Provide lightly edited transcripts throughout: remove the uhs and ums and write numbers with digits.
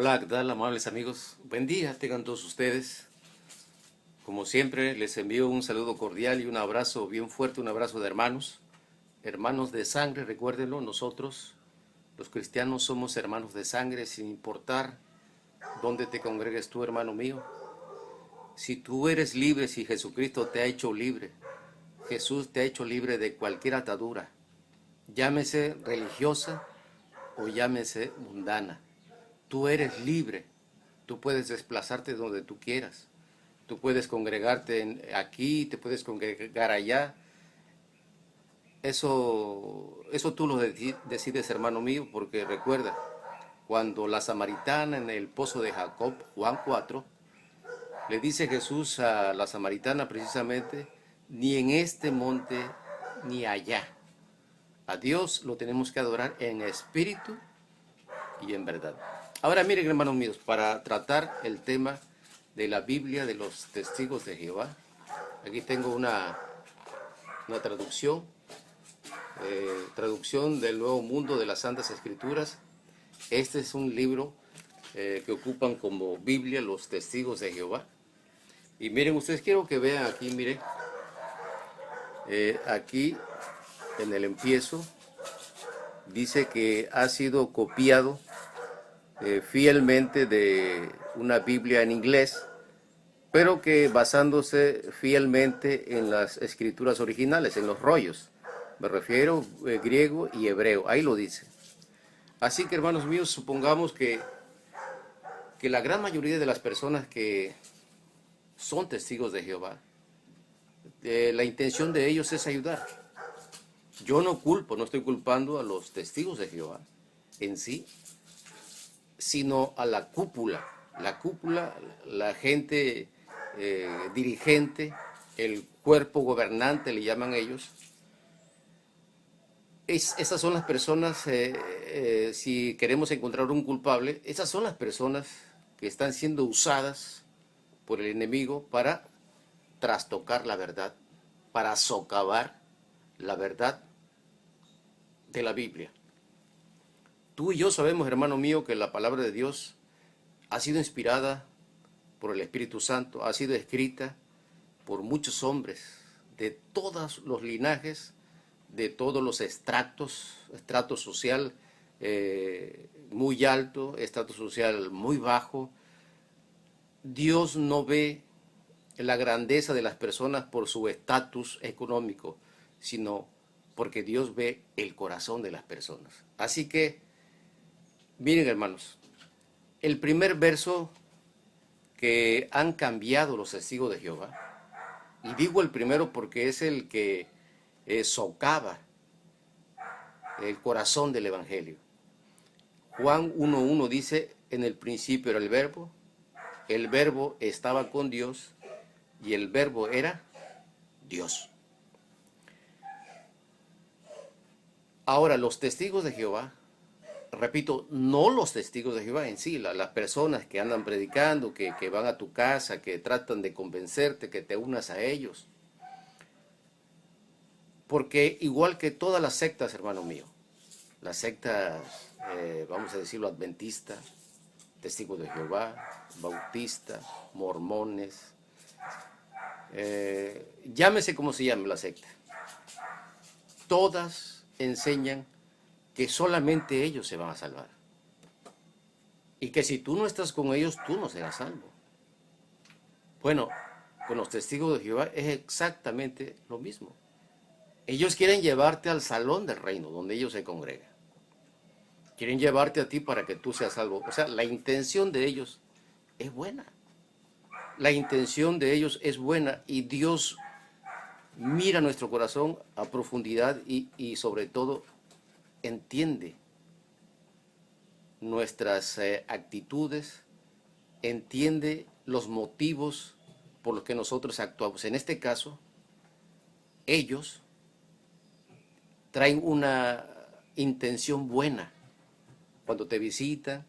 Hola, ¿qué tal, amables amigos? Buen día tengan todos ustedes. Como siempre, les envío un saludo cordial y un abrazo bien fuerte, un abrazo de hermanos. Hermanos de sangre, recuérdenlo, nosotros, los cristianos, somos hermanos de sangre, sin importar dónde te congregues tú, hermano mío. Si tú eres libre, si Jesucristo te ha hecho libre, Jesús te ha hecho libre de cualquier atadura, llámese religiosa o llámese mundana. Tú eres libre, tú puedes desplazarte donde tú quieras, tú puedes congregarte aquí, te puedes congregar allá. Eso tú lo decides, hermano mío, porque recuerda, cuando la samaritana en el pozo de Jacob, Juan 4, le dice Jesús a la samaritana precisamente, ni en este monte ni allá. A Dios lo tenemos que adorar en espíritu y en verdad. Ahora miren, hermanos míos, para tratar el tema de la Biblia de los testigos de Jehová, aquí tengo una traducción del Nuevo Mundo de las Santas Escrituras. Este es un libro que ocupan como Biblia los testigos de Jehová. Y miren, ustedes quiero que vean aquí, miren, aquí en el empiezo dice que ha sido copiado fielmente de una Biblia en inglés, pero que basándose fielmente en las escrituras originales, en los rollos. Me refiero griego y hebreo, ahí lo dice. Así que, hermanos míos, supongamos que la gran mayoría de las personas que son testigos de Jehová, la intención de ellos es ayudar. Yo no estoy culpando a los testigos de Jehová en sí, sino a la cúpula, la gente dirigente, el cuerpo gobernante, le llaman ellos. Esas son las personas, si queremos encontrar un culpable, esas son las personas que están siendo usadas por el enemigo para trastocar la verdad, para socavar la verdad de la Biblia. Tú y yo sabemos, hermano mío, que la palabra de Dios ha sido inspirada por el Espíritu Santo, ha sido escrita por muchos hombres de todos los linajes, de todos los estrato social muy alto, estrato social muy bajo. Dios no ve la grandeza de las personas por su estatus económico, sino porque Dios ve el corazón de las personas. Así que, miren, hermanos, el primer verso que han cambiado los testigos de Jehová, y digo el primero porque es el que socava el corazón del Evangelio. Juan 1.1 dice, en el principio era el verbo estaba con Dios y el verbo era Dios. Ahora, los testigos de Jehová, repito, no los testigos de Jehová en sí, las personas que andan predicando, que van a tu casa, que tratan de convencerte, que te unas a ellos. Porque igual que todas las sectas, hermano mío, las sectas, vamos a decirlo, adventistas, testigos de Jehová, bautistas, mormones, llámese como se llame la secta, todas enseñan que solamente ellos se van a salvar. Y que si tú no estás con ellos, tú no serás salvo. Bueno, con los testigos de Jehová es exactamente lo mismo. Ellos quieren llevarte al salón del reino, donde ellos se congregan. Quieren llevarte a ti para que tú seas salvo. O sea, la intención de ellos es buena. La intención de ellos es buena y Dios mira nuestro corazón a profundidad y sobre todo entiende nuestras actitudes, entiende los motivos por los que nosotros actuamos. En este caso, ellos traen una intención buena cuando te visitan,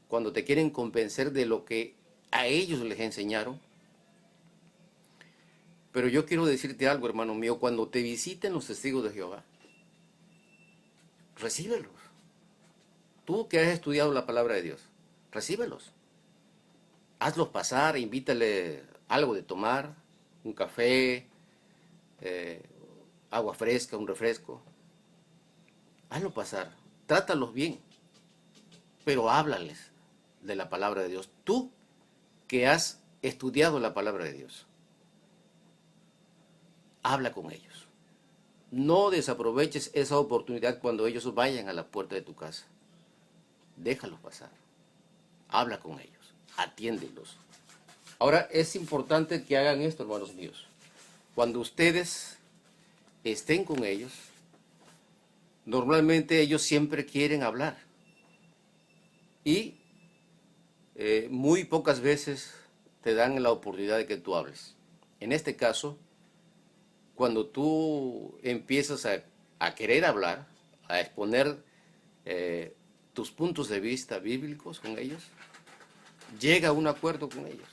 cuando te quieren convencer de lo que a ellos les enseñaron. Pero yo quiero decirte algo, hermano mío, cuando te visiten los testigos de Jehová, recíbelos. Tú que has estudiado la palabra de Dios, recíbelos. Hazlos pasar, invítale algo de tomar, un café, eh, agua fresca, un refresco. Hazlo pasar, trátalos bien, pero háblales de la palabra de Dios. Tú que has estudiado la palabra de Dios, habla con ellos. No desaproveches esa oportunidad cuando ellos vayan a la puerta de tu casa. Déjalos pasar. Habla con ellos. Atiéndelos. Ahora es importante que hagan esto, hermanos míos. Cuando ustedes estén con ellos, normalmente ellos siempre quieren hablar. Y muy pocas veces te dan la oportunidad de que tú hables. En este caso, cuando tú empiezas a querer hablar, a exponer tus puntos de vista bíblicos con ellos, llega a un acuerdo con ellos.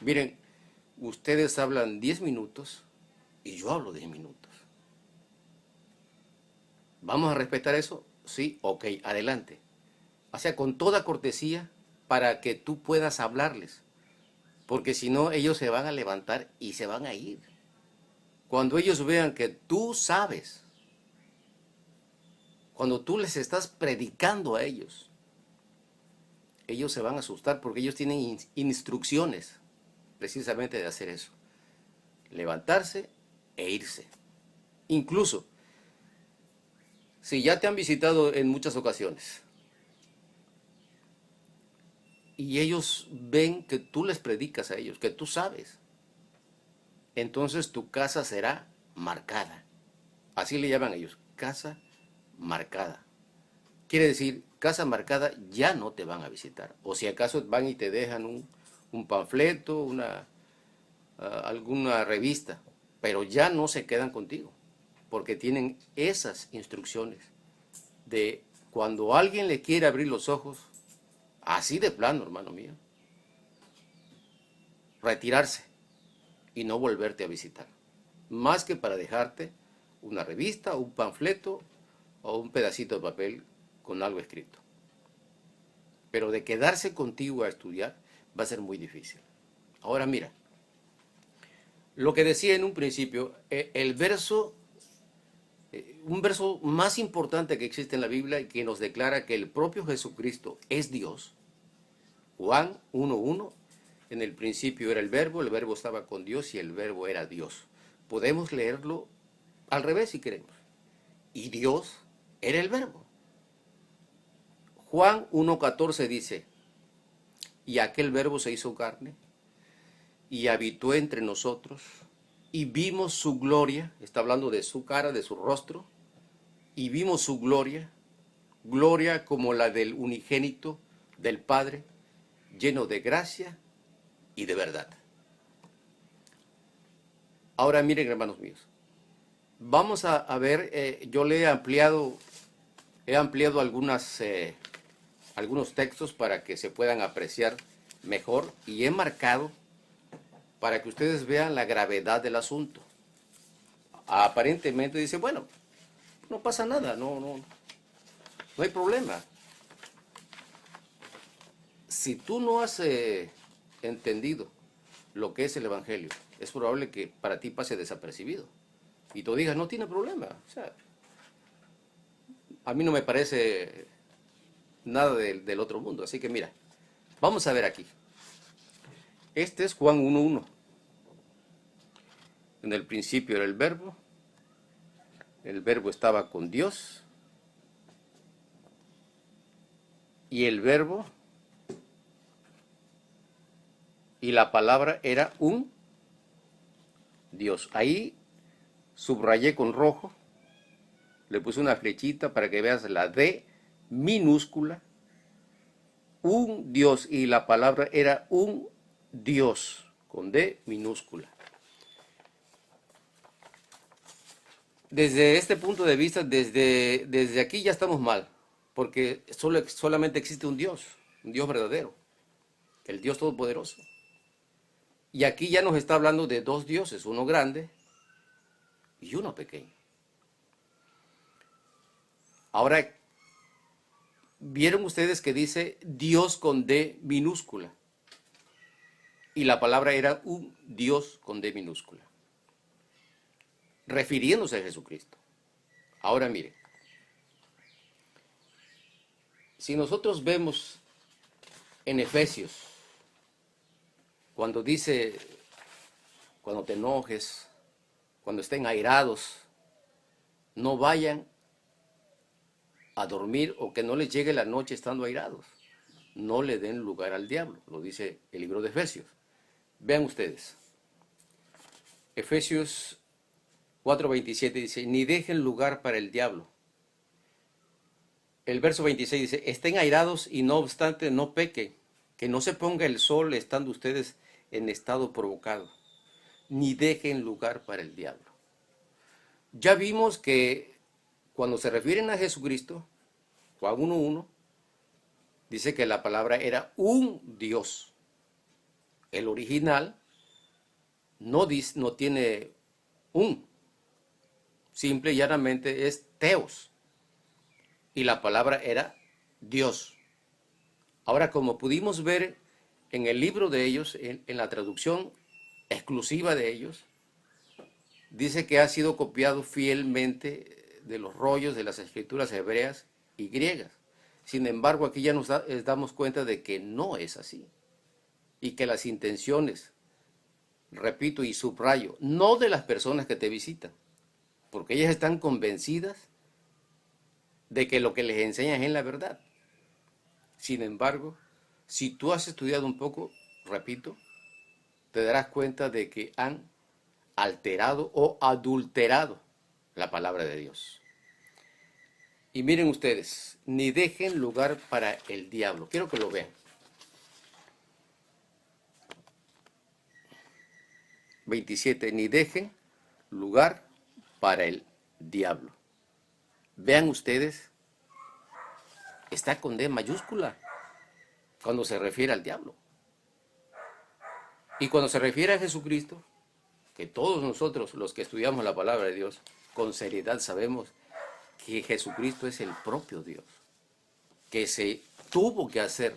Miren, ustedes hablan 10 minutos y yo hablo 10 minutos. ¿Vamos a respetar eso? Sí, ok, adelante. O sea, con toda cortesía para que tú puedas hablarles. Porque si no, ellos se van a levantar y se van a ir. Cuando ellos vean que tú sabes, cuando tú les estás predicando a ellos se van a asustar porque ellos tienen instrucciones precisamente de hacer eso. Levantarse e irse. Incluso, si ya te han visitado en muchas ocasiones y ellos ven que tú les predicas a ellos, que tú sabes, entonces tu casa será marcada. Así le llaman ellos, casa marcada. Quiere decir, casa marcada ya no te van a visitar. O si acaso van y te dejan un panfleto, alguna revista, pero ya no se quedan contigo, porque tienen esas instrucciones de cuando alguien le quiere abrir los ojos, así de plano, hermano mío, retirarse y no volverte a visitar, más que para dejarte una revista, un panfleto o un pedacito de papel con algo escrito. Pero de quedarse contigo a estudiar va a ser muy difícil. Ahora mira, lo que decía en un principio, un verso más importante que existe en la Biblia y que nos declara que el propio Jesucristo es Dios, Juan 1:1, en el principio era el verbo estaba con Dios y el verbo era Dios. Podemos leerlo al revés si queremos. Y Dios era el verbo. Juan 1:14 dice, y aquel verbo se hizo carne y habitó entre nosotros y vimos su gloria, está hablando de su cara, de su rostro, y vimos su gloria, gloria como la del unigénito del Padre, lleno de gracia y de verdad. Ahora miren, hermanos míos, vamos a ver, yo le he ampliado algunos textos para que se puedan apreciar mejor y he marcado para que ustedes vean la gravedad del asunto. Aparentemente dice, bueno, no pasa nada, no hay problema. Si tú no has entendido lo que es el Evangelio, es probable que para ti pase desapercibido. Y tú digas, no tiene problema. O sea, a mí no me parece nada del otro mundo. Así que mira, vamos a ver aquí. Este es Juan 1:1. En el principio era el verbo estaba con Dios, y el verbo y la palabra era un Dios. Ahí subrayé con rojo, le puse una flechita para que veas la D minúscula, un Dios, y la palabra era un Dios, con D minúscula. Desde este punto de vista, desde aquí ya estamos mal, porque solamente existe un Dios verdadero, el Dios Todopoderoso. Y aquí ya nos está hablando de dos dioses, uno grande y uno pequeño. Ahora, vieron ustedes que dice Dios con D minúscula. Y la palabra era un Dios con D minúscula, refiriéndose a Jesucristo. Ahora miren, si nosotros vemos en Efesios, cuando dice, cuando te enojes, cuando estén airados, no vayan a dormir o que no les llegue la noche estando airados. No le den lugar al diablo, lo dice el libro de Efesios. Vean ustedes, Efesios 4:27 dice, ni dejen lugar para el diablo. El verso 26 dice, estén airados y no obstante no pequen, que no se ponga el sol estando ustedes en estado provocado, ni dejen lugar para el diablo. Ya vimos que cuando se refieren a Jesucristo, Juan 1:1, dice que la palabra era un Dios. El original no tiene un, simple y llanamente es teos. Y la palabra era Dios. Ahora, como pudimos ver en el libro de ellos, en la traducción exclusiva de ellos, dice que ha sido copiado fielmente de los rollos de las escrituras hebreas y griegas. Sin embargo, aquí ya nos damos cuenta de que no es así. Y que las intenciones, repito y subrayo, no de las personas que te visitan, porque ellas están convencidas de que lo que les enseñas es la verdad. Sin embargo, si tú has estudiado un poco, repito, te darás cuenta de que han alterado o adulterado la palabra de Dios. Y miren ustedes, ni dejen lugar para el diablo. Quiero que lo vean. 27, ni dejen lugar para el diablo. Vean ustedes, está con D mayúscula cuando se refiere al diablo. Y cuando se refiere a Jesucristo, que todos nosotros los que estudiamos la palabra de Dios, con seriedad sabemos que Jesucristo es el propio Dios, que se tuvo que hacer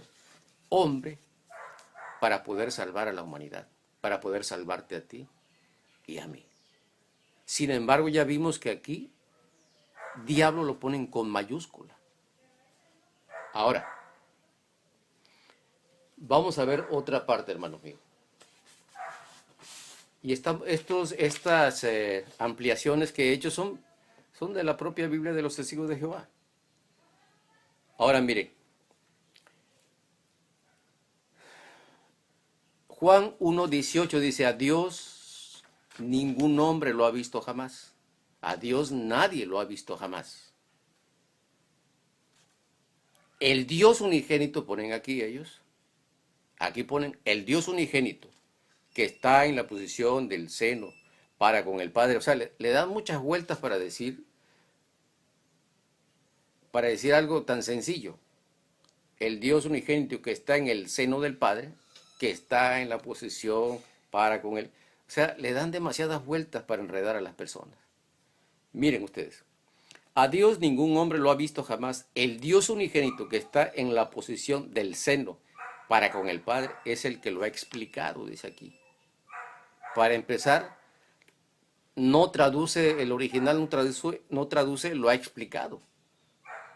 hombre para poder salvar a la humanidad, para poder salvarte a ti y a mí. Sin embargo, ya vimos que aquí diablo lo ponen con mayúscula. Ahora, vamos a ver otra parte, hermanos míos. Y estas ampliaciones que he hecho son de la propia Biblia de los Testigos de Jehová. Ahora miren, Juan 1:18 dice, a Dios ningún hombre lo ha visto jamás. A Dios nadie lo ha visto jamás. El Dios unigénito, ponen aquí ellos, aquí ponen el Dios unigénito, que está en la posición del seno para con el Padre. O sea, le dan muchas vueltas para decir algo tan sencillo. El Dios unigénito que está en el seno del Padre, que está en la posición para con él. O sea, le dan demasiadas vueltas para enredar a las personas. Miren ustedes, a Dios ningún hombre lo ha visto jamás. El Dios unigénito que está en la posición del seno para con el Padre es el que lo ha explicado, dice aquí. Para empezar, no traduce el original, no traduce lo ha explicado.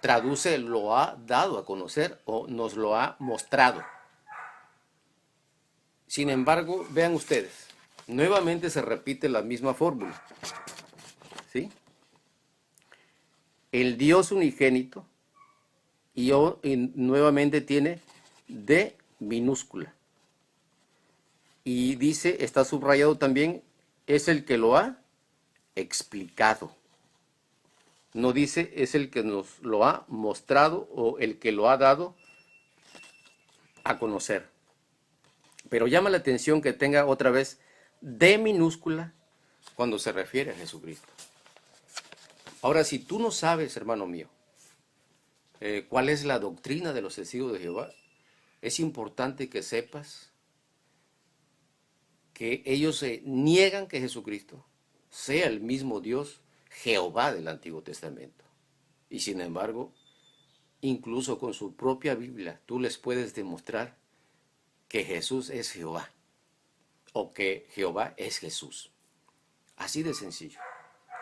Traduce lo ha dado a conocer o nos lo ha mostrado. Sin embargo, vean ustedes, nuevamente se repite la misma fórmula. ¿Sí? El Dios unigénito y nuevamente tiene D minúscula. Y dice, está subrayado también, es el que lo ha explicado. No dice, es el que nos lo ha mostrado o el que lo ha dado a conocer. Pero llama la atención que tenga otra vez D minúscula cuando se refiere a Jesucristo. Ahora, si tú no sabes, hermano mío, cuál es la doctrina de los testigos de Jehová, es importante que sepas que ellos niegan que Jesucristo sea el mismo Dios Jehová del Antiguo Testamento. Y sin embargo, incluso con su propia Biblia, tú les puedes demostrar que Jesús es Jehová o que Jehová es Jesús. Así de sencillo,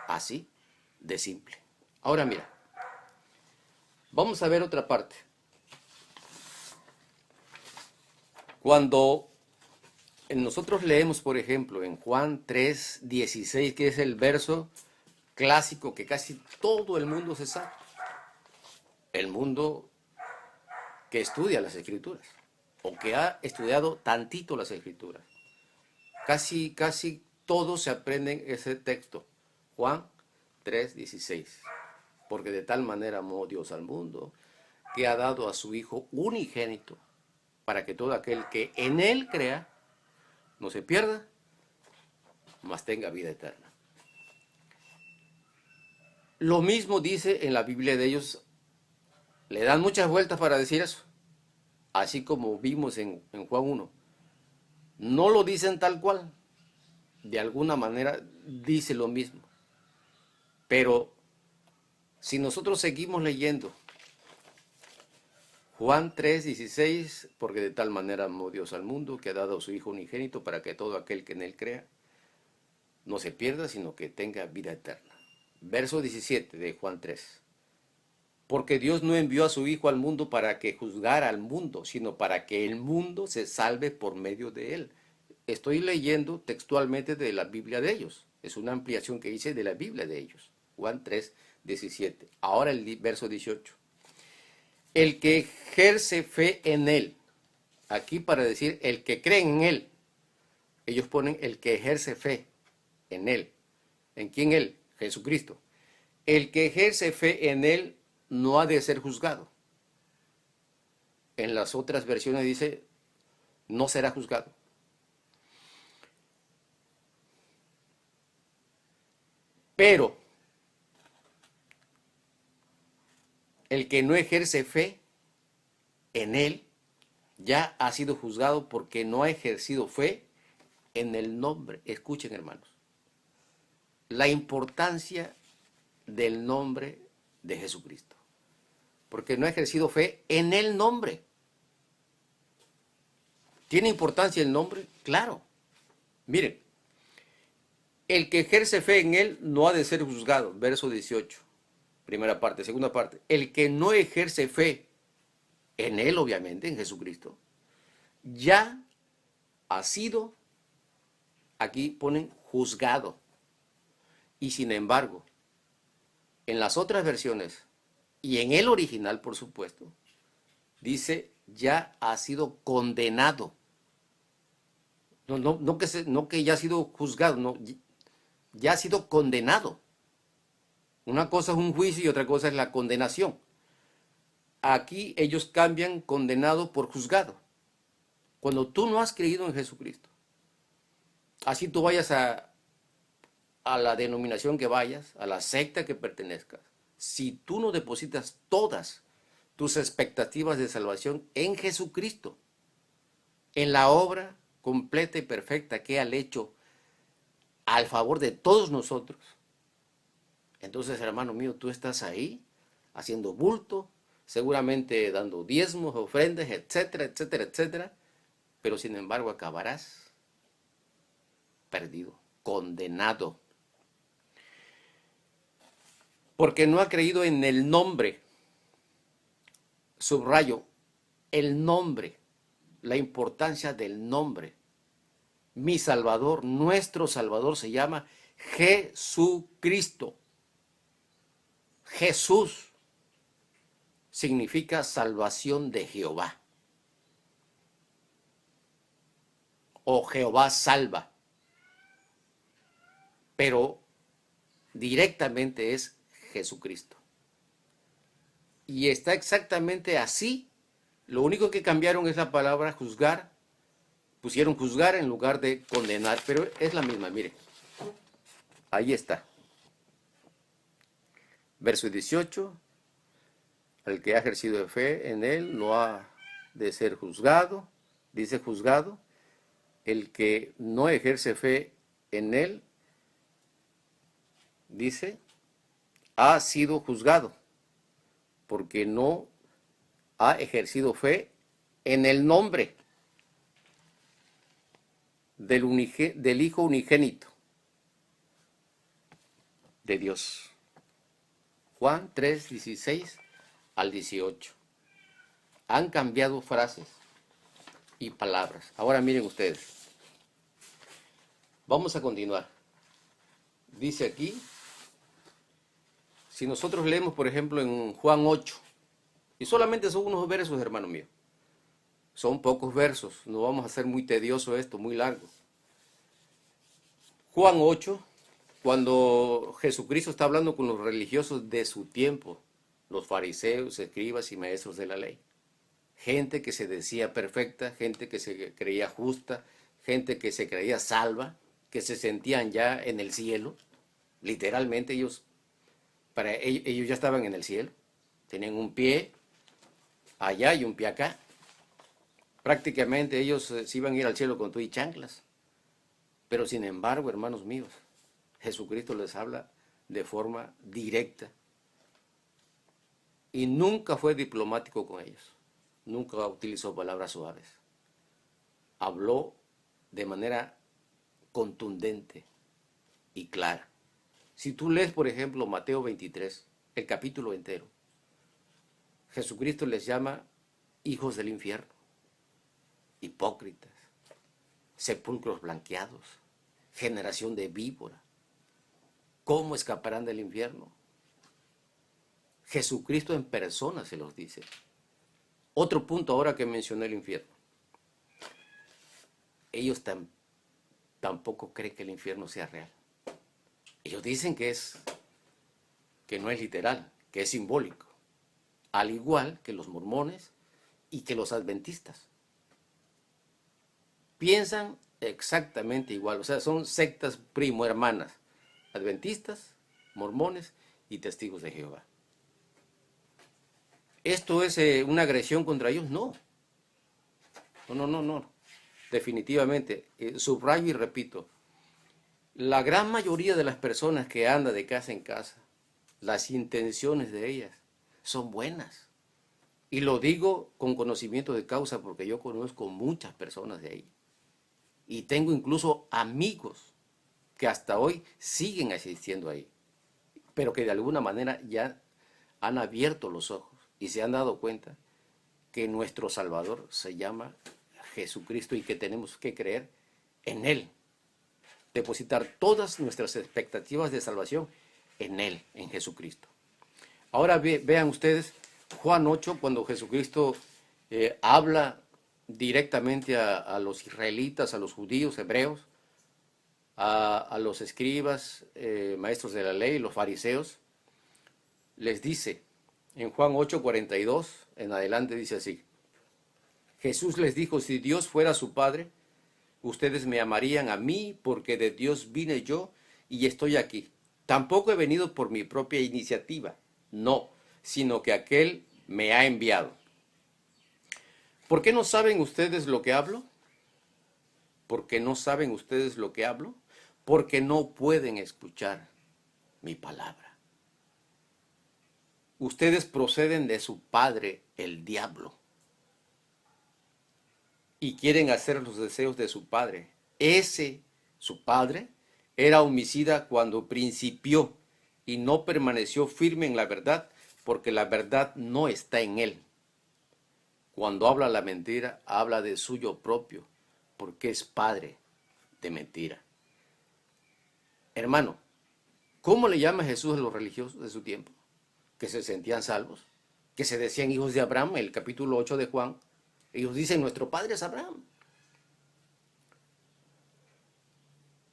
así de simple. Ahora mira, vamos a ver otra parte. Cuando nosotros leemos, por ejemplo, en Juan 3:16, que es el verso clásico que casi todo el mundo se sabe, el mundo que estudia las Escrituras o que ha estudiado tantito las Escrituras, casi todos se aprenden ese texto, Juan 3:16, porque de tal manera amó Dios al mundo que ha dado a su Hijo unigénito para que todo aquel que en Él crea no se pierda, mas tenga vida eterna. Lo mismo dice en la Biblia de ellos, le dan muchas vueltas para decir eso, así como vimos en Juan 1. No lo dicen tal cual, de alguna manera dice lo mismo. Pero si nosotros seguimos leyendo Juan 3:16, porque de tal manera amó Dios al mundo que ha dado a su Hijo unigénito para que todo aquel que en Él crea no se pierda, sino que tenga vida eterna. Verso 17 de Juan 3. Porque Dios no envió a su Hijo al mundo para que juzgara al mundo, sino para que el mundo se salve por medio de Él. Estoy leyendo textualmente de la Biblia de ellos. Es una ampliación que hice de la Biblia de ellos. Juan 3:17. Ahora el verso 18. El que ejerce fe en Él. Aquí para decir el que cree en Él. Ellos ponen el que ejerce fe en Él. ¿En quién Él? Jesucristo. El que ejerce fe en Él no ha de ser juzgado. En las otras versiones dice, no será juzgado. Pero el que no ejerce fe en Él ya ha sido juzgado porque no ha ejercido fe en el nombre. Escuchen, hermanos, la importancia del nombre de Jesucristo. Porque no ha ejercido fe en el nombre. ¿Tiene importancia el nombre? Claro. Miren, el que ejerce fe en Él no ha de ser juzgado. Verso 18. Primera parte. Segunda parte. El que no ejerce fe en Él, obviamente, en Jesucristo, ya ha sido, aquí ponen juzgado. Y sin embargo, en las otras versiones, y en el original, por supuesto, dice, ya ha sido condenado. No que ya ha sido juzgado, no, ya ha sido condenado. Una cosa es un juicio y otra cosa es la condenación. Aquí ellos cambian condenado por juzgado. Cuando tú no has creído en Jesucristo, así tú vayas a la denominación que vayas, a la secta que pertenezcas, si tú no depositas todas tus expectativas de salvación en Jesucristo, en la obra completa y perfecta que Él ha hecho al favor de todos nosotros, entonces, hermano mío, tú estás ahí haciendo bulto, seguramente dando diezmos, ofrendas, etcétera, etcétera, etcétera, pero sin embargo acabarás perdido, condenado, porque no ha creído en el nombre. Subrayo, el nombre, la importancia del nombre. Mi Salvador, nuestro Salvador se llama Jesucristo. Jesús significa salvación de Jehová. O Jehová salva. Pero directamente es Jesucristo. Y está exactamente así. Lo único que cambiaron es la palabra juzgar. Pusieron juzgar en lugar de condenar, pero es la misma, mire. Ahí está. Verso 18. El que ha ejercido fe en Él no ha de ser juzgado. Dice juzgado. El que no ejerce fe en Él, dice, ha sido juzgado, porque no ha ejercido fe en el nombre del Hijo unigénito de Dios. Juan 3, 16 al 18. Han cambiado frases y palabras. Ahora miren ustedes. Vamos a continuar. Dice aquí, si nosotros leemos, por ejemplo, en Juan 8, y solamente son unos versos, hermano mío. Son pocos versos, no vamos a hacer muy tedioso esto, muy largo. Juan 8, cuando Jesucristo está hablando con los religiosos de su tiempo, los fariseos, escribas y maestros de la ley. Gente que se decía perfecta, gente que se creía justa, gente que se creía salva, que se sentían ya en el cielo. Literalmente ellos ya estaban en el cielo. Tenían un pie allá y un pie acá. Prácticamente ellos se iban a ir al cielo con todo y chanclas. Pero sin embargo, hermanos míos, Jesucristo les habla de forma directa. Y nunca fue diplomático con ellos. Nunca utilizó palabras suaves. Habló de manera contundente y clara. Si tú lees, por ejemplo, Mateo 23, el capítulo entero, Jesucristo les llama hijos del infierno, hipócritas, sepulcros blanqueados, generación de víbora. ¿Cómo escaparán del infierno? Jesucristo en persona se los dice. Otro punto ahora que mencioné el infierno. Ellos tampoco creen que el infierno sea real. Ellos dicen que no es literal, que es simbólico. Al igual que los mormones y que los adventistas. Piensan exactamente igual, o sea, son sectas primo hermanas, adventistas, mormones y testigos de Jehová. ¿Esto es una agresión contra ellos? No. No. Definitivamente, subrayo y repito, la gran mayoría de las personas que andan de casa en casa, las intenciones de ellas son buenas. Y lo digo con conocimiento de causa porque yo conozco muchas personas de ahí. Y tengo incluso amigos que hasta hoy siguen asistiendo ahí, pero que de alguna manera ya han abierto los ojos y se han dado cuenta que nuestro Salvador se llama Jesucristo y que tenemos que creer en Él. Depositar todas nuestras expectativas de salvación en Él, en Jesucristo. Ahora vean ustedes Juan 8, cuando Jesucristo habla directamente a los israelitas, a los judíos, hebreos, a los escribas, maestros de la ley, los fariseos, les dice, en Juan 8, 42, en adelante dice así, Jesús les dijo, si Dios fuera su Padre, ustedes me amarían a mí, porque de Dios vine yo y estoy aquí. Tampoco he venido por mi propia iniciativa, no, sino que aquel me ha enviado. ¿Por qué no saben ustedes lo que hablo? ¿Por qué no saben ustedes lo que hablo? Porque no pueden escuchar mi palabra. Ustedes proceden de su padre, el diablo, y quieren hacer los deseos de su padre. Ese, su padre, era homicida cuando principió y no permaneció firme en la verdad, porque la verdad no está en él. Cuando habla la mentira, habla de suyo propio, porque es padre de mentira. Hermano, ¿cómo le llama Jesús a los religiosos de su tiempo? Que se sentían salvos, que se decían hijos de Abraham, el capítulo 8 de Juan. Ellos dicen, nuestro padre es Abraham.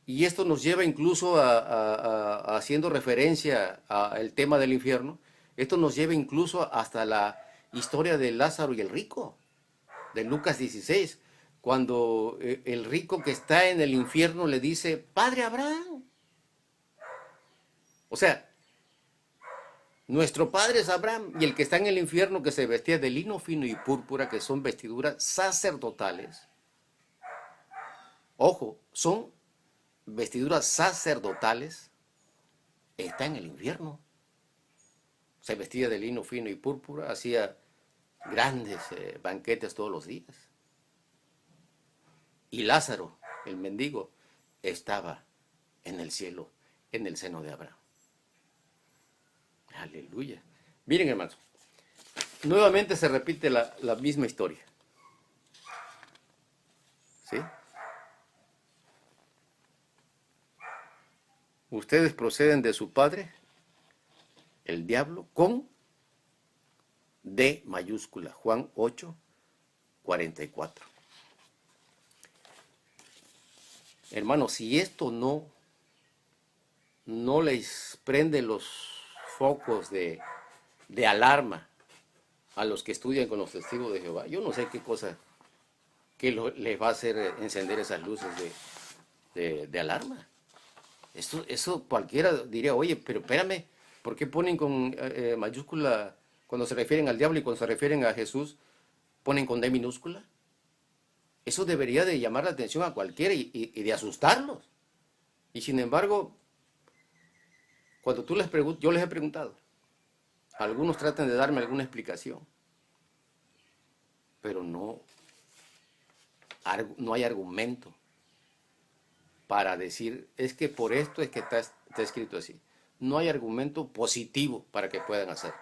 Y esto nos lleva incluso haciendo referencia al tema del infierno, esto nos lleva incluso hasta la historia de Lázaro y el rico, de Lucas 16, cuando el rico que está en el infierno le dice, Padre Abraham. O sea, nuestro padre es Abraham, y el que está en el infierno que se vestía de lino fino y púrpura, que son vestiduras sacerdotales. Ojo, son vestiduras sacerdotales, está en el infierno. Se vestía de lino fino y púrpura, hacía grandes banquetes todos los días. Y Lázaro, el mendigo, estaba en el cielo, en el seno de Abraham. Aleluya. Miren, hermanos, nuevamente se repite la misma historia. ¿Sí? Ustedes proceden de su padre, el diablo, con D mayúscula. Juan 8:44. Hermanos, si esto no les prende los focos de alarma a los que estudian con los testigos de Jehová, yo no sé qué cosa les va a hacer encender esas luces de alarma. Eso cualquiera diría, oye, pero espérame, ¿por qué ponen con mayúscula cuando se refieren al diablo y cuando se refieren a Jesús ponen con D minúscula? Eso debería de llamar la atención a cualquiera y de asustarlos. Y sin embargo, cuando yo les he preguntado, algunos tratan de darme alguna explicación, pero no hay argumento para decir, es que por esto es que está escrito así. No hay argumento positivo para que puedan hacer.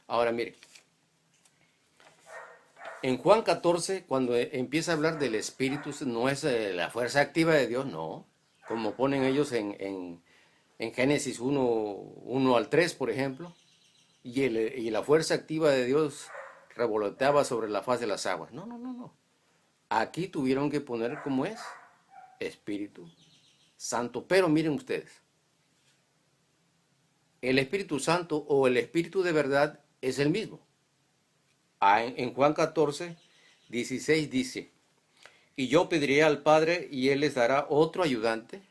Ahora miren, en Juan 14, cuando empieza a hablar del Espíritu, no es la fuerza activa de Dios, no. Como ponen ellos en Génesis 1 al 3, por ejemplo, y la fuerza activa de Dios revoloteaba sobre la faz de las aguas. No, no, no, no. Aquí tuvieron que poner como es, Espíritu Santo. Pero miren ustedes, el Espíritu Santo o el Espíritu de verdad es el mismo. En Juan 14:16 dice, y yo pediré al Padre y Él les dará otro ayudante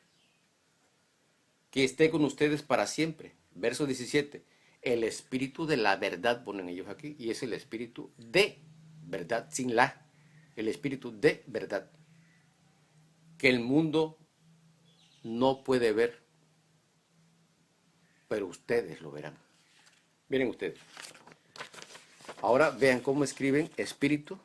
que esté con ustedes para siempre. Verso 17, el Espíritu de la verdad ponen ellos aquí, y es el Espíritu de verdad, sin la, el Espíritu de verdad, que el mundo no puede ver, pero ustedes lo verán. Miren ustedes. Ahora vean cómo escriben Espíritu.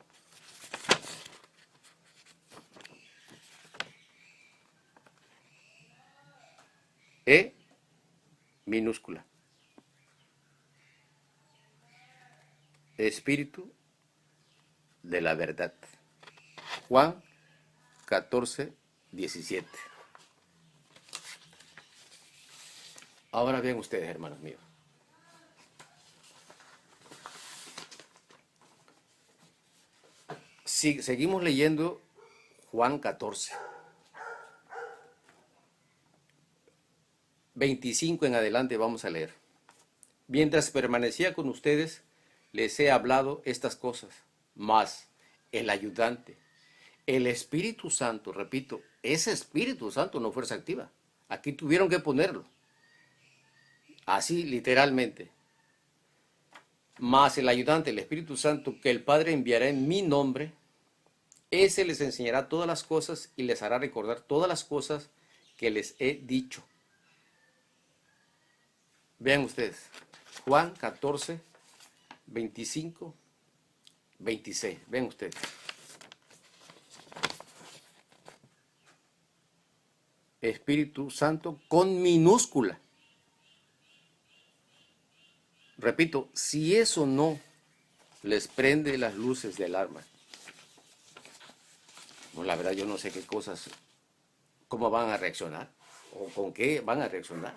E minúscula. Espíritu de la verdad. Juan 14:17. Ahora vean ustedes, hermanos míos. Seguimos leyendo Juan 14:25 en adelante vamos a leer. Mientras permanecía con ustedes, les he hablado estas cosas, mas el ayudante, el Espíritu Santo, repito, ese Espíritu Santo no fuerza activa. Aquí tuvieron que ponerlo. Así literalmente. Mas el ayudante, el Espíritu Santo, que el Padre enviará en mi nombre, ese les enseñará todas las cosas y les hará recordar todas las cosas que les he dicho. Vean ustedes, Juan 14:25-26. Vean ustedes. Espíritu Santo con minúscula. Repito, si eso no les prende las luces de alarma, pues la verdad yo no sé qué cosas, cómo van a reaccionar o con qué van a reaccionar.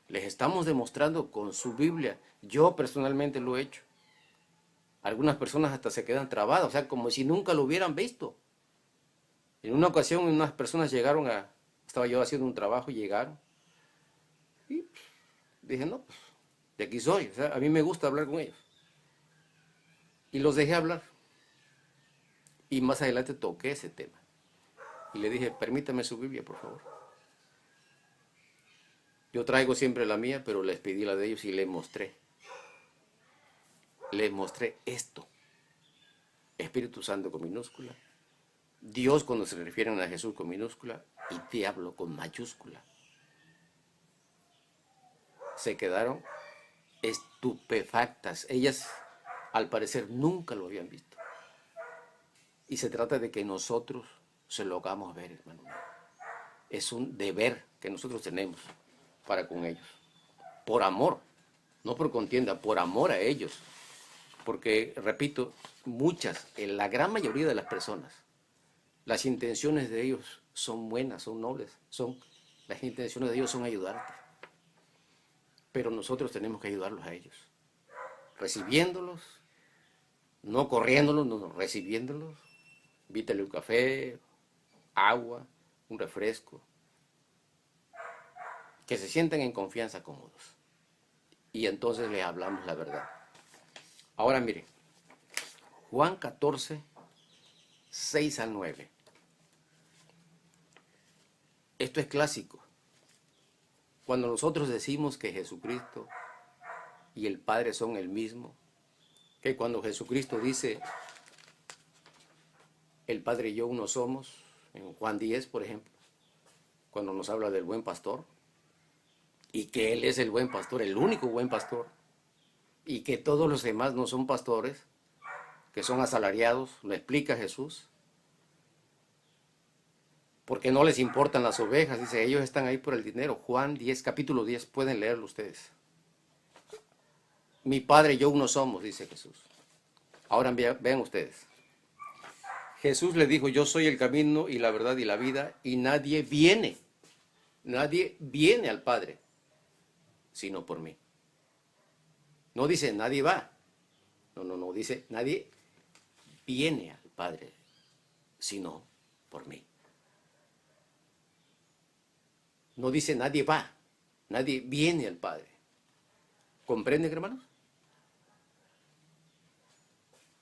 Les estamos demostrando con su Biblia. Yo personalmente lo he hecho. Algunas personas hasta se quedan trabadas, o sea, como si nunca lo hubieran visto. En una ocasión unas personas estaba yo haciendo un trabajo y llegaron. Y dije, no, pues, de aquí soy. O sea, a mí me gusta hablar con ellos. Y los dejé hablar. Y más adelante toqué ese tema. Y le dije, permítame su Biblia, por favor. Yo traigo siempre la mía, pero les pedí la de ellos y les mostré. Les mostré esto. Espíritu Santo con minúscula. Dios cuando se refieren a Jesús con minúscula. Y diablo con mayúscula. Se quedaron estupefactas. Ellas al parecer nunca lo habían visto. Y se trata de que nosotros se lo hagamos ver, hermano. Es un deber que nosotros tenemos para con ellos. Por amor, no por contienda, por amor a ellos. Porque, repito, la gran mayoría de las personas, las intenciones de ellos son buenas, son nobles, las intenciones de ellos son ayudarte. Pero nosotros tenemos que ayudarlos a ellos, recibiéndolos, no corriéndolos, no, recibiéndolos. Invítale un café, agua, un refresco, que se sientan en confianza cómodos. Y entonces les hablamos la verdad. Ahora mire, Juan 14, 6 al 9. Esto es clásico. Cuando nosotros decimos que Jesucristo y el Padre son el mismo, que cuando Jesucristo dice, el Padre y yo uno somos, en Juan 10, por ejemplo, cuando nos habla del buen pastor, y que Él es el buen pastor, el único buen pastor, y que todos los demás no son pastores, que son asalariados, lo explica Jesús, porque no les importan las ovejas, dice, ellos están ahí por el dinero. Juan 10, capítulo 10, pueden leerlo ustedes. Mi Padre y yo uno somos, dice Jesús. Ahora vean ustedes. Jesús le dijo, yo soy el camino y la verdad y la vida, y nadie viene al Padre, sino por mí. No dice nadie va, no, dice nadie viene al Padre, sino por mí. No dice nadie va, nadie viene al Padre. ¿Comprenden, hermanos?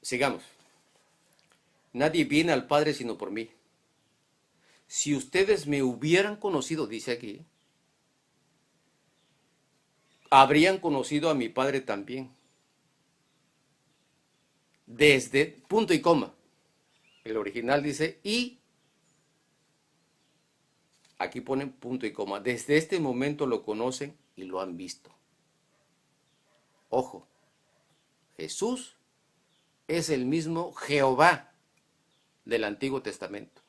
Sigamos. Nadie viene al Padre sino por mí. Si ustedes me hubieran conocido, dice aquí, habrían conocido a mi Padre también. Desde punto y coma. El original dice y. Aquí ponen punto y coma. Desde este momento lo conocen y lo han visto. Ojo, Jesús es el mismo Jehová del Antiguo Testamento.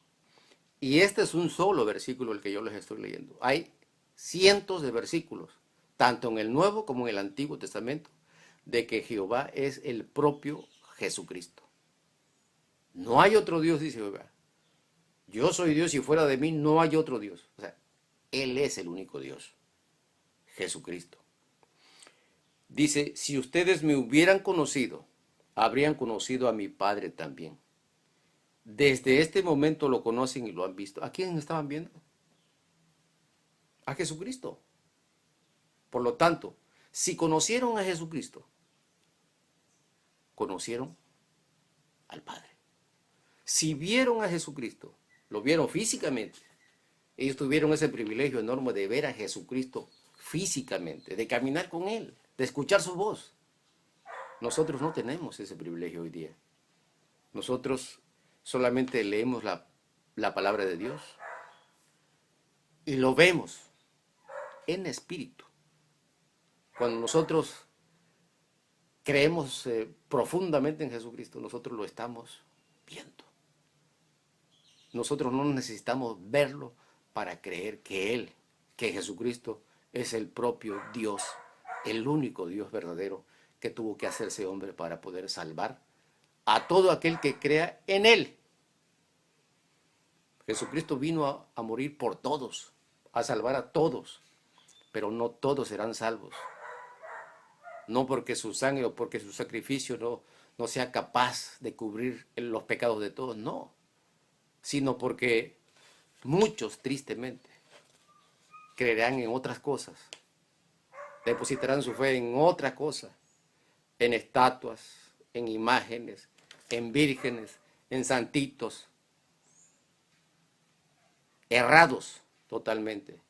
Y este es un solo versículo el que yo les estoy leyendo. Hay cientos de versículos, tanto en el Nuevo como en el Antiguo Testamento, de que Jehová es el propio Jesucristo. No hay otro Dios, dice Jehová. Yo soy Dios y fuera de mí no hay otro Dios. O sea, Él es el único Dios, Jesucristo. Dice, si ustedes me hubieran conocido, habrían conocido a mi Padre también. Desde este momento lo conocen y lo han visto. ¿A quién estaban viendo? A Jesucristo. Por lo tanto, si conocieron a Jesucristo, conocieron al Padre. Si vieron a Jesucristo, lo vieron físicamente, ellos tuvieron ese privilegio enorme de ver a Jesucristo físicamente, de caminar con Él, de escuchar su voz. Nosotros no tenemos ese privilegio hoy día. Nosotros solamente leemos la palabra de Dios y lo vemos en espíritu. Cuando nosotros creemos profundamente en Jesucristo, nosotros lo estamos viendo. Nosotros no necesitamos verlo para creer que Jesucristo, es el propio Dios, el único Dios verdadero que tuvo que hacerse hombre para poder salvar a todo aquel que crea en Él. Jesucristo vino a morir por todos, a salvar a todos, pero no todos serán salvos. No porque su sangre o porque su sacrificio no sea capaz de cubrir los pecados de todos, no, sino porque muchos, tristemente, creerán en otras cosas, depositarán su fe en otra cosa, en estatuas, en imágenes, en vírgenes, en santitos, errados totalmente.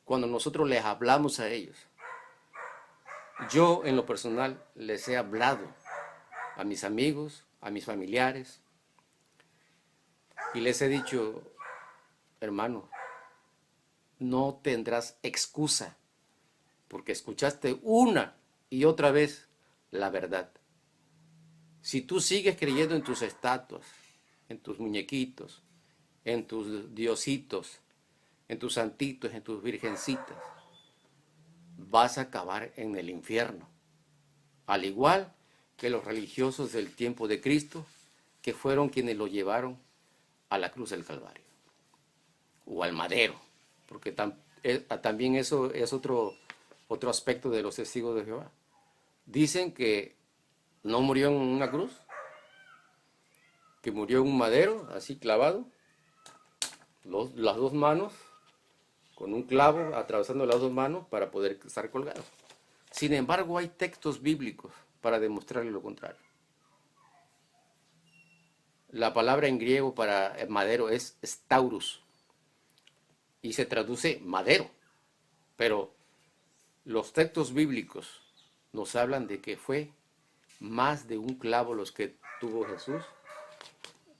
Cuando nosotros les hablamos a ellos, yo en lo personal les he hablado a mis amigos, a mis familiares, y les he dicho, hermano, no tendrás excusa, porque escuchaste una y otra vez la verdad. Si tú sigues creyendo en tus estatuas, en tus muñequitos, en tus diositos, en tus santitos, en tus virgencitas, vas a acabar en el infierno. Al igual que los religiosos del tiempo de Cristo, que fueron quienes lo llevaron a la cruz del Calvario o al madero, porque también eso es otro aspecto de los testigos de Jehová. Dicen que no murió en una cruz, que murió en un madero, así clavado, las dos manos, con un clavo atravesando las dos manos para poder estar colgado. Sin embargo, hay textos bíblicos para demostrarle lo contrario. La palabra en griego para madero es staurus y se traduce madero, pero los textos bíblicos nos hablan de que fue más de un clavo los que tuvo Jesús.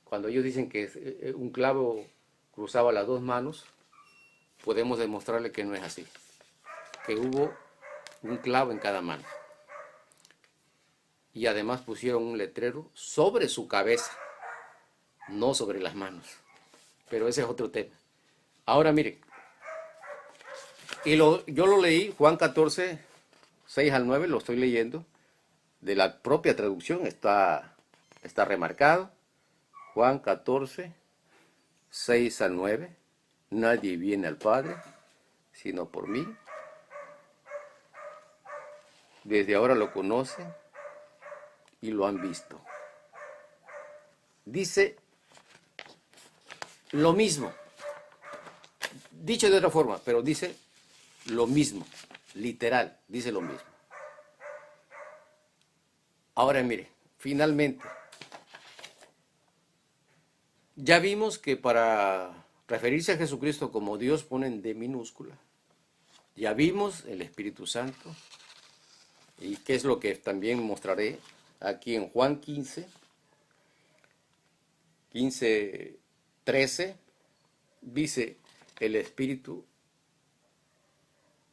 Cuando ellos dicen que un clavo cruzaba las dos manos, podemos demostrarle que no es así, que hubo un clavo en cada mano. Y además pusieron un letrero sobre su cabeza, no sobre las manos. Pero ese es otro tema. Ahora miren, yo lo leí, Juan 14, 6 al 9, lo estoy leyendo, de la propia traducción, está remarcado. Juan 14, 6 al 9, nadie viene al Padre, sino por mí. Desde ahora lo conocen y lo han visto. Dice lo mismo, dicho de otra forma, pero dice lo mismo, literal, dice lo mismo. Ahora mire, finalmente, ya vimos que para referirse a Jesucristo como Dios ponen D minúscula. Ya vimos el Espíritu Santo, y qué es lo que también mostraré aquí en Juan 15, 13, dice el Espíritu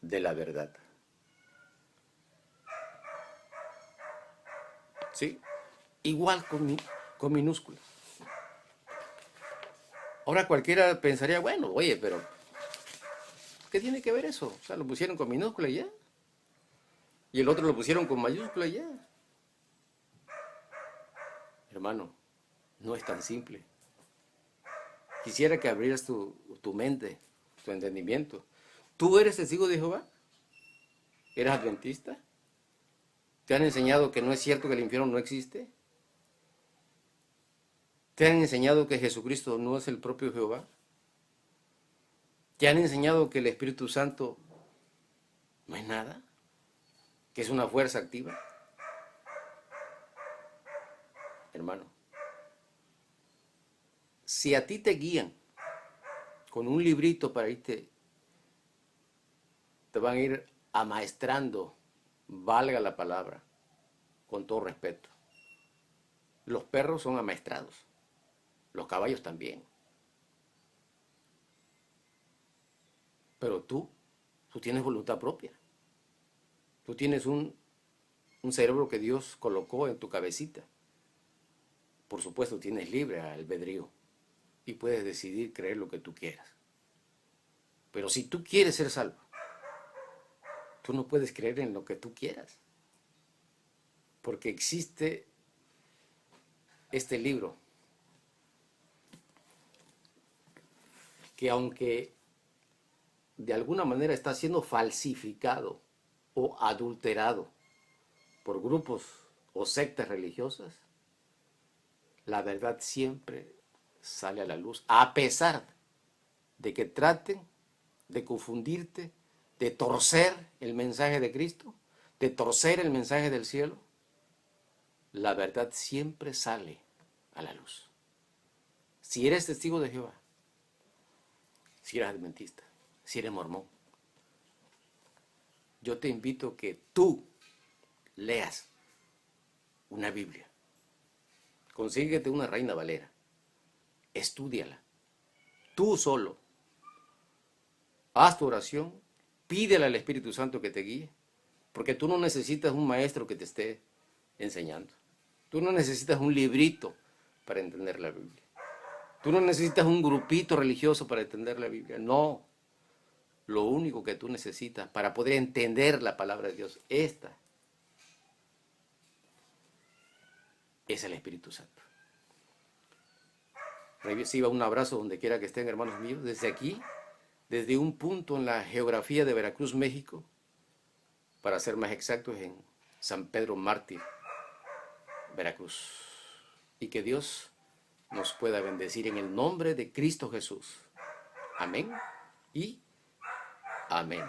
de la verdad. ¿Sí? Igual con minúscula. Ahora cualquiera pensaría, bueno, oye, pero ¿qué tiene que ver eso? O sea, lo pusieron con minúscula y ya. Y el otro lo pusieron con mayúscula y ya. Hermano, no es tan simple. Quisiera que abrieras tu mente, tu entendimiento. ¿Tú eres testigo de Jehová? ¿Eres adventista? ¿Te han enseñado que no es cierto que el infierno no existe? ¿Te han enseñado que Jesucristo no es el propio Jehová? ¿Te han enseñado que el Espíritu Santo no es nada? ¿Que es una fuerza activa? Hermano, si a ti te guían con un librito para irte, te van a ir amaestrando, valga la palabra, con todo respeto. Los perros son amaestrados, los caballos también. Pero tú tienes voluntad propia. Tú tienes un cerebro que Dios colocó en tu cabecita. Por supuesto, tienes libre albedrío y puedes decidir creer lo que tú quieras. Pero si tú quieres ser salvo, tú no puedes creer en lo que tú quieras. Porque existe este libro que aunque de alguna manera está siendo falsificado o adulterado por grupos o sectas religiosas, la verdad siempre sale a la luz, a pesar de que traten de confundirte, de torcer el mensaje de Cristo, de torcer el mensaje del cielo. La verdad siempre sale a la luz. Si eres testigo de Jehová, si eres adventista, si eres mormón, yo te invito a que tú leas una Biblia. Consíguete una Reina Valera. Estúdiala. Tú solo. Haz tu oración. Pídele al Espíritu Santo que te guíe. Porque tú no necesitas un maestro que te esté enseñando. Tú no necesitas un librito para entender la Biblia. Tú no necesitas un grupito religioso para entender la Biblia. No. Lo único que tú necesitas para poder entender la palabra de Dios, esta, es el Espíritu Santo. Reciba un abrazo donde quiera que estén, hermanos míos, desde aquí, desde un punto en la geografía de Veracruz, México, para ser más exactos, en San Pedro Mártir, Veracruz. Y que Dios nos pueda bendecir en el nombre de Cristo Jesús. Amén y amén.